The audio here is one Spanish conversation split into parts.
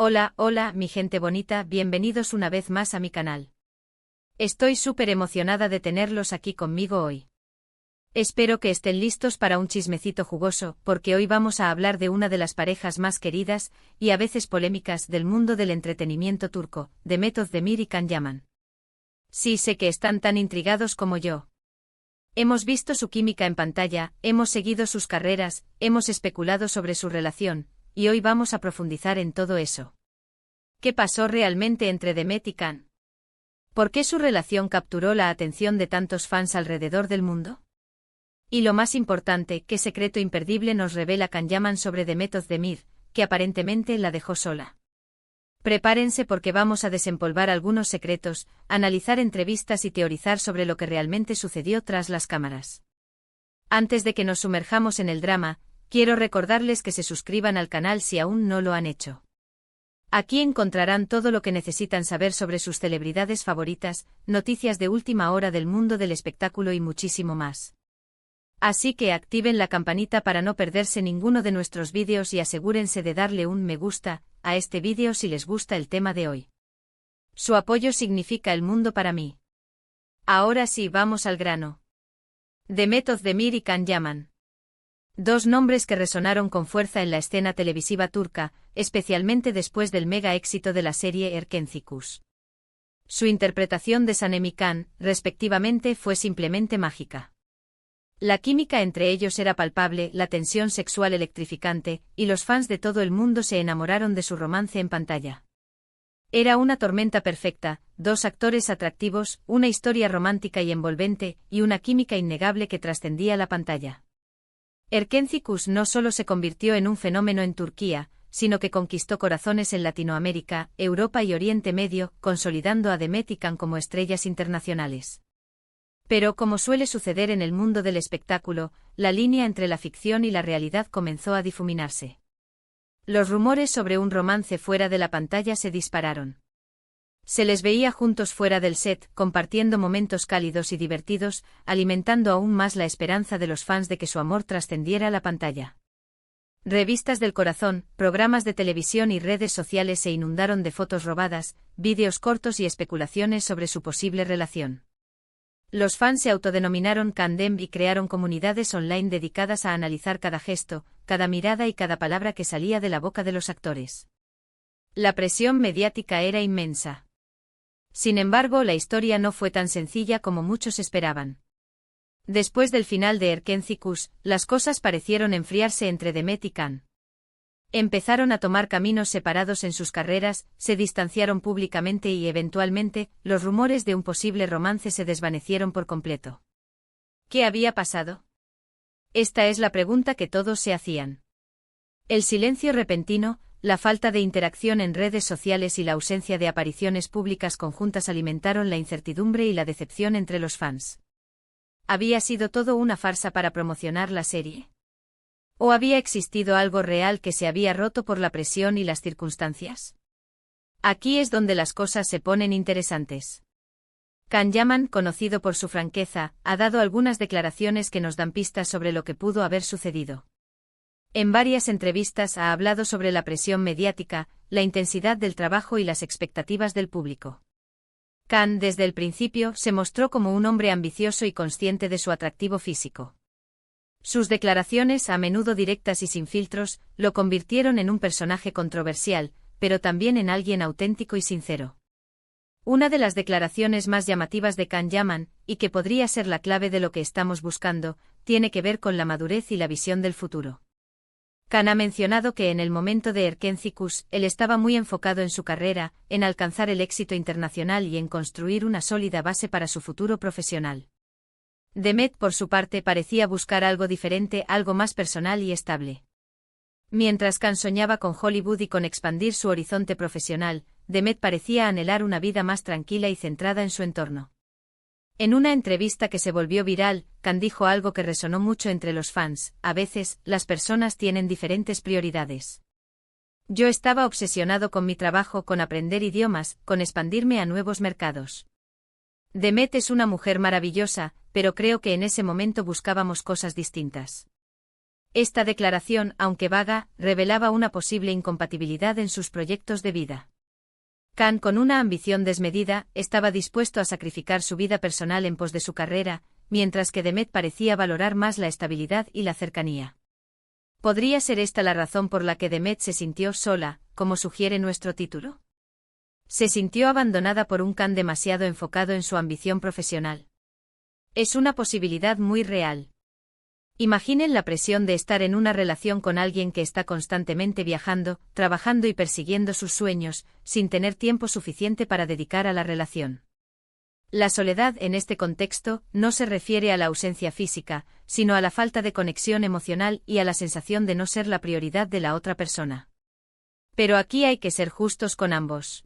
Hola, hola, mi gente bonita, bienvenidos una vez más a mi canal. Estoy súper emocionada de tenerlos aquí conmigo hoy. Espero que estén listos para un chismecito jugoso, porque hoy vamos a hablar de una de las parejas más queridas, y a veces polémicas, del mundo del entretenimiento turco, Demet Özdemir y Can Yaman. Sí, sé que están tan intrigados como yo. Hemos visto su química en pantalla, hemos seguido sus carreras, hemos especulado sobre su relación, y hoy vamos a profundizar en todo eso. ¿Qué pasó realmente entre Demet y Can? ¿Por qué su relación capturó la atención de tantos fans alrededor del mundo? Y lo más importante, ¿qué secreto imperdible nos revela Can Yaman sobre Demet Özdemir, que aparentemente la dejó sola? Prepárense porque vamos a desempolvar algunos secretos, analizar entrevistas y teorizar sobre lo que realmente sucedió tras las cámaras. Antes de que nos sumerjamos en el drama, quiero recordarles que se suscriban al canal si aún no lo han hecho. Aquí encontrarán todo lo que necesitan saber sobre sus celebridades favoritas, noticias de última hora del mundo del espectáculo y muchísimo más. Así que activen la campanita para no perderse ninguno de nuestros vídeos y asegúrense de darle un me gusta a este vídeo si les gusta el tema de hoy. Su apoyo significa el mundo para mí. Ahora sí, vamos al grano. Demet Özdemir y Can Yaman. Dos nombres que resonaron con fuerza en la escena televisiva turca, especialmente después del mega éxito de la serie Erkenci. Su interpretación de Sanem y Can, respectivamente, fue simplemente mágica. La química entre ellos era palpable, la tensión sexual electrificante, y los fans de todo el mundo se enamoraron de su romance en pantalla. Era una tormenta perfecta, dos actores atractivos, una historia romántica y envolvente, y una química innegable que trascendía la pantalla. Erkenci no solo se convirtió en un fenómeno en Turquía, sino que conquistó corazones en Latinoamérica, Europa y Oriente Medio, consolidando a Demet y Can como estrellas internacionales. Pero como suele suceder en el mundo del espectáculo, la línea entre la ficción y la realidad comenzó a difuminarse. Los rumores sobre un romance fuera de la pantalla se dispararon. Se les veía juntos fuera del set, compartiendo momentos cálidos y divertidos, alimentando aún más la esperanza de los fans de que su amor trascendiera la pantalla. Revistas del corazón, programas de televisión y redes sociales se inundaron de fotos robadas, vídeos cortos y especulaciones sobre su posible relación. Los fans se autodenominaron Candem y crearon comunidades online dedicadas a analizar cada gesto, cada mirada y cada palabra que salía de la boca de los actores. La presión mediática era inmensa. Sin embargo, la historia no fue tan sencilla como muchos esperaban. Después del final de Erkenci, las cosas parecieron enfriarse entre Demet y Can. Empezaron a tomar caminos separados en sus carreras, se distanciaron públicamente y eventualmente, los rumores de un posible romance se desvanecieron por completo. ¿Qué había pasado? Esta es la pregunta que todos se hacían. El silencio repentino, la falta de interacción en redes sociales y la ausencia de apariciones públicas conjuntas alimentaron la incertidumbre y la decepción entre los fans. ¿Había sido todo una farsa para promocionar la serie? ¿O había existido algo real que se había roto por la presión y las circunstancias? Aquí es donde las cosas se ponen interesantes. Can Yaman, conocido por su franqueza, ha dado algunas declaraciones que nos dan pistas sobre lo que pudo haber sucedido. En varias entrevistas ha hablado sobre la presión mediática, la intensidad del trabajo y las expectativas del público. Can, desde el principio, se mostró como un hombre ambicioso y consciente de su atractivo físico. Sus declaraciones, a menudo directas y sin filtros, lo convirtieron en un personaje controversial, pero también en alguien auténtico y sincero. Una de las declaraciones más llamativas de Can Yaman, y que podría ser la clave de lo que estamos buscando, tiene que ver con la madurez y la visión del futuro. Can ha mencionado que en el momento de Erkenci, él estaba muy enfocado en su carrera, en alcanzar el éxito internacional y en construir una sólida base para su futuro profesional. Demet, por su parte, parecía buscar algo diferente, algo más personal y estable. Mientras Can soñaba con Hollywood y con expandir su horizonte profesional, Demet parecía anhelar una vida más tranquila y centrada en su entorno. En una entrevista que se volvió viral, Can dijo algo que resonó mucho entre los fans: a veces, las personas tienen diferentes prioridades. Yo estaba obsesionado con mi trabajo, con aprender idiomas, con expandirme a nuevos mercados. Demet es una mujer maravillosa, pero creo que en ese momento buscábamos cosas distintas. Esta declaración, aunque vaga, revelaba una posible incompatibilidad en sus proyectos de vida. Khan, con una ambición desmedida, estaba dispuesto a sacrificar su vida personal en pos de su carrera, mientras que Demet parecía valorar más la estabilidad y la cercanía. ¿Podría ser esta la razón por la que Demet se sintió sola, como sugiere nuestro título? Se sintió abandonada por un Khan demasiado enfocado en su ambición profesional. Es una posibilidad muy real. Imaginen la presión de estar en una relación con alguien que está constantemente viajando, trabajando y persiguiendo sus sueños, sin tener tiempo suficiente para dedicar a la relación. La soledad en este contexto no se refiere a la ausencia física, sino a la falta de conexión emocional y a la sensación de no ser la prioridad de la otra persona. Pero aquí hay que ser justos con ambos.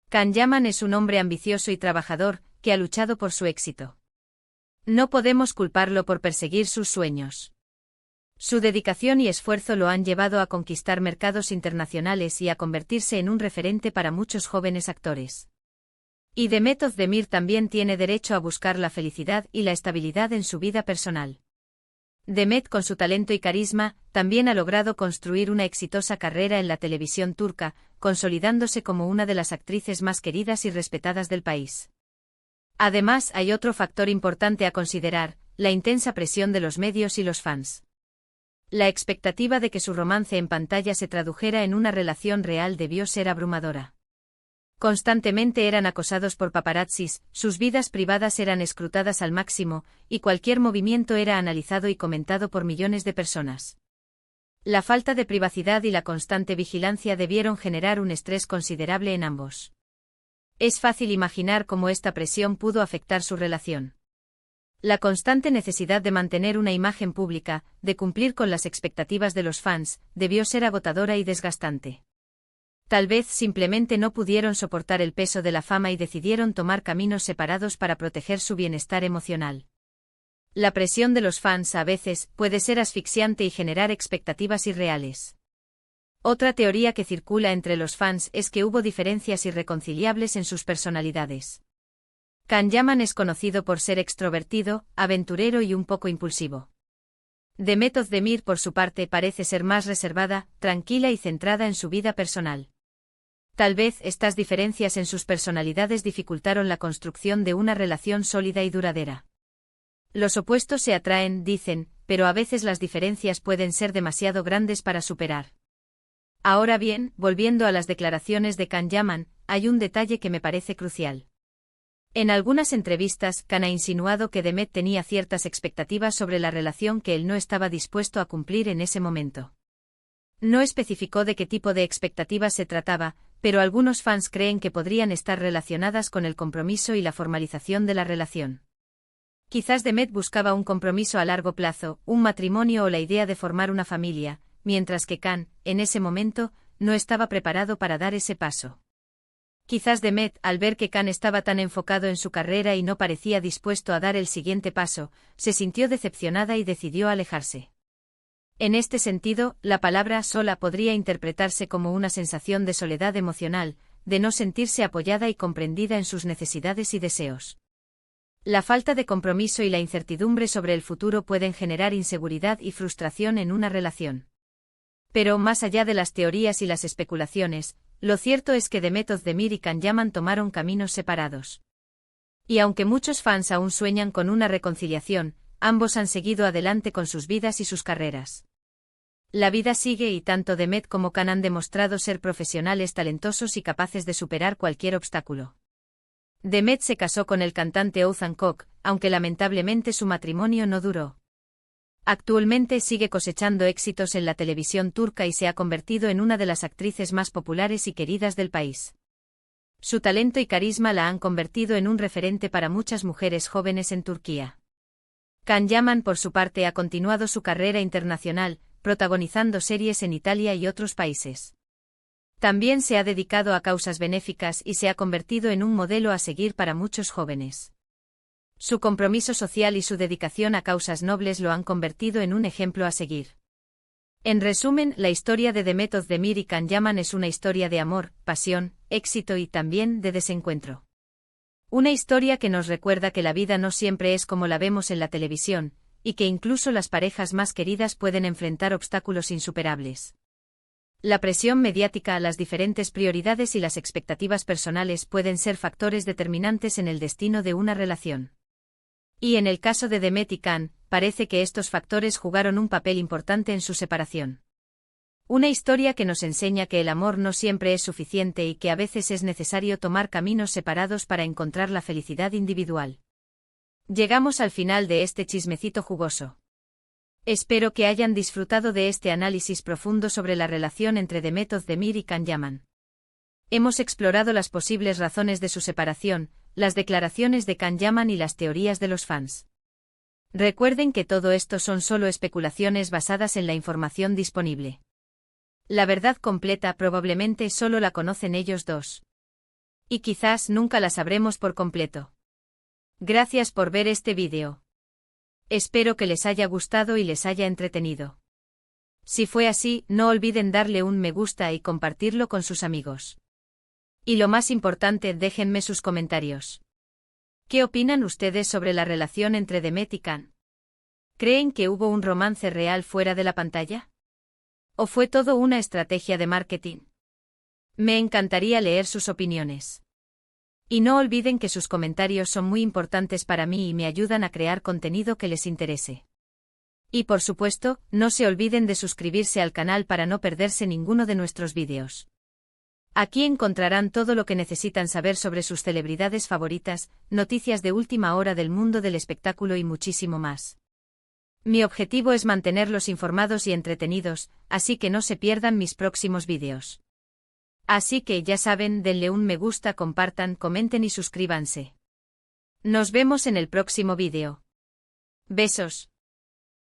Khan Yaman es un hombre ambicioso y trabajador, que ha luchado por su éxito. No podemos culparlo por perseguir sus sueños. Su dedicación y esfuerzo lo han llevado a conquistar mercados internacionales y a convertirse en un referente para muchos jóvenes actores. Y Demet Özdemir también tiene derecho a buscar la felicidad y la estabilidad en su vida personal. Demet, con su talento y carisma, también ha logrado construir una exitosa carrera en la televisión turca, consolidándose como una de las actrices más queridas y respetadas del país. Además, hay otro factor importante a considerar: la intensa presión de los medios y los fans. La expectativa de que su romance en pantalla se tradujera en una relación real debió ser abrumadora. Constantemente eran acosados por paparazzis, sus vidas privadas eran escrutadas al máximo, y cualquier movimiento era analizado y comentado por millones de personas. La falta de privacidad y la constante vigilancia debieron generar un estrés considerable en ambos. Es fácil imaginar cómo esta presión pudo afectar su relación. La constante necesidad de mantener una imagen pública, de cumplir con las expectativas de los fans, debió ser agotadora y desgastante. Tal vez simplemente no pudieron soportar el peso de la fama y decidieron tomar caminos separados para proteger su bienestar emocional. La presión de los fans a veces puede ser asfixiante y generar expectativas irreales. Otra teoría que circula entre los fans es que hubo diferencias irreconciliables en sus personalidades. Khan Yaman es conocido por ser extrovertido, aventurero y un poco impulsivo. Demet Özdemir, por su parte, parece ser más reservada, tranquila y centrada en su vida personal. Tal vez estas diferencias en sus personalidades dificultaron la construcción de una relación sólida y duradera. Los opuestos se atraen, dicen, pero a veces las diferencias pueden ser demasiado grandes para superar. Ahora bien, volviendo a las declaraciones de Khan Yaman, hay un detalle que me parece crucial. En algunas entrevistas, Khan ha insinuado que Demet tenía ciertas expectativas sobre la relación que él no estaba dispuesto a cumplir en ese momento. No especificó de qué tipo de expectativas se trataba, pero algunos fans creen que podrían estar relacionadas con el compromiso y la formalización de la relación. Quizás Demet buscaba un compromiso a largo plazo, un matrimonio o la idea de formar una familia, mientras que Khan, en ese momento, no estaba preparado para dar ese paso. Quizás Demet, al ver que Khan estaba tan enfocado en su carrera y no parecía dispuesto a dar el siguiente paso, se sintió decepcionada y decidió alejarse. En este sentido, la palabra sola podría interpretarse como una sensación de soledad emocional, de no sentirse apoyada y comprendida en sus necesidades y deseos. La falta de compromiso y la incertidumbre sobre el futuro pueden generar inseguridad y frustración en una relación. Pero más allá de las teorías y las especulaciones, lo cierto es que Demet Özdemir y Khan Yaman tomaron caminos separados. Y aunque muchos fans aún sueñan con una reconciliación, ambos han seguido adelante con sus vidas y sus carreras. La vida sigue y tanto Demet como Khan han demostrado ser profesionales talentosos y capaces de superar cualquier obstáculo. Demet se casó con el cantante Oğuzhan Koç, aunque lamentablemente su matrimonio no duró. Actualmente sigue cosechando éxitos en la televisión turca y se ha convertido en una de las actrices más populares y queridas del país. Su talento y carisma la han convertido en un referente para muchas mujeres jóvenes en Turquía. Khan Yaman, por su parte, ha continuado su carrera internacional, protagonizando series en Italia y otros países. También se ha dedicado a causas benéficas y se ha convertido en un modelo a seguir para muchos jóvenes. Su compromiso social y su dedicación a causas nobles lo han convertido en un ejemplo a seguir. En resumen, la historia de Demet Özdemir y Khan Yaman es una historia de amor, pasión, éxito y también de desencuentro. Una historia que nos recuerda que la vida no siempre es como la vemos en la televisión, y que incluso las parejas más queridas pueden enfrentar obstáculos insuperables. La presión mediática, las diferentes prioridades y las expectativas personales pueden ser factores determinantes en el destino de una relación. Y en el caso de Demet y Can, parece que estos factores jugaron un papel importante en su separación. Una historia que nos enseña que el amor no siempre es suficiente y que a veces es necesario tomar caminos separados para encontrar la felicidad individual. Llegamos al final de este chismecito jugoso. Espero que hayan disfrutado de este análisis profundo sobre la relación entre Demet Özdemir y Can Yaman. Hemos explorado las posibles razones de su separación, las declaraciones de Can Yaman y las teorías de los fans. Recuerden que todo esto son solo especulaciones basadas en la información disponible. La verdad completa probablemente solo la conocen ellos dos. Y quizás nunca la sabremos por completo. Gracias por ver este vídeo. Espero que les haya gustado y les haya entretenido. Si fue así, no olviden darle un me gusta y compartirlo con sus amigos. Y lo más importante, déjenme sus comentarios. ¿Qué opinan ustedes sobre la relación entre Demet y Can? ¿Creen que hubo un romance real fuera de la pantalla? ¿O fue todo una estrategia de marketing? Me encantaría leer sus opiniones. Y no olviden que sus comentarios son muy importantes para mí y me ayudan a crear contenido que les interese. Y por supuesto, no se olviden de suscribirse al canal para no perderse ninguno de nuestros vídeos. Aquí encontrarán todo lo que necesitan saber sobre sus celebridades favoritas, noticias de última hora del mundo del espectáculo y muchísimo más. Mi objetivo es mantenerlos informados y entretenidos, así que no se pierdan mis próximos vídeos. Así que ya saben, denle un me gusta, compartan, comenten y suscríbanse. Nos vemos en el próximo vídeo. Besos.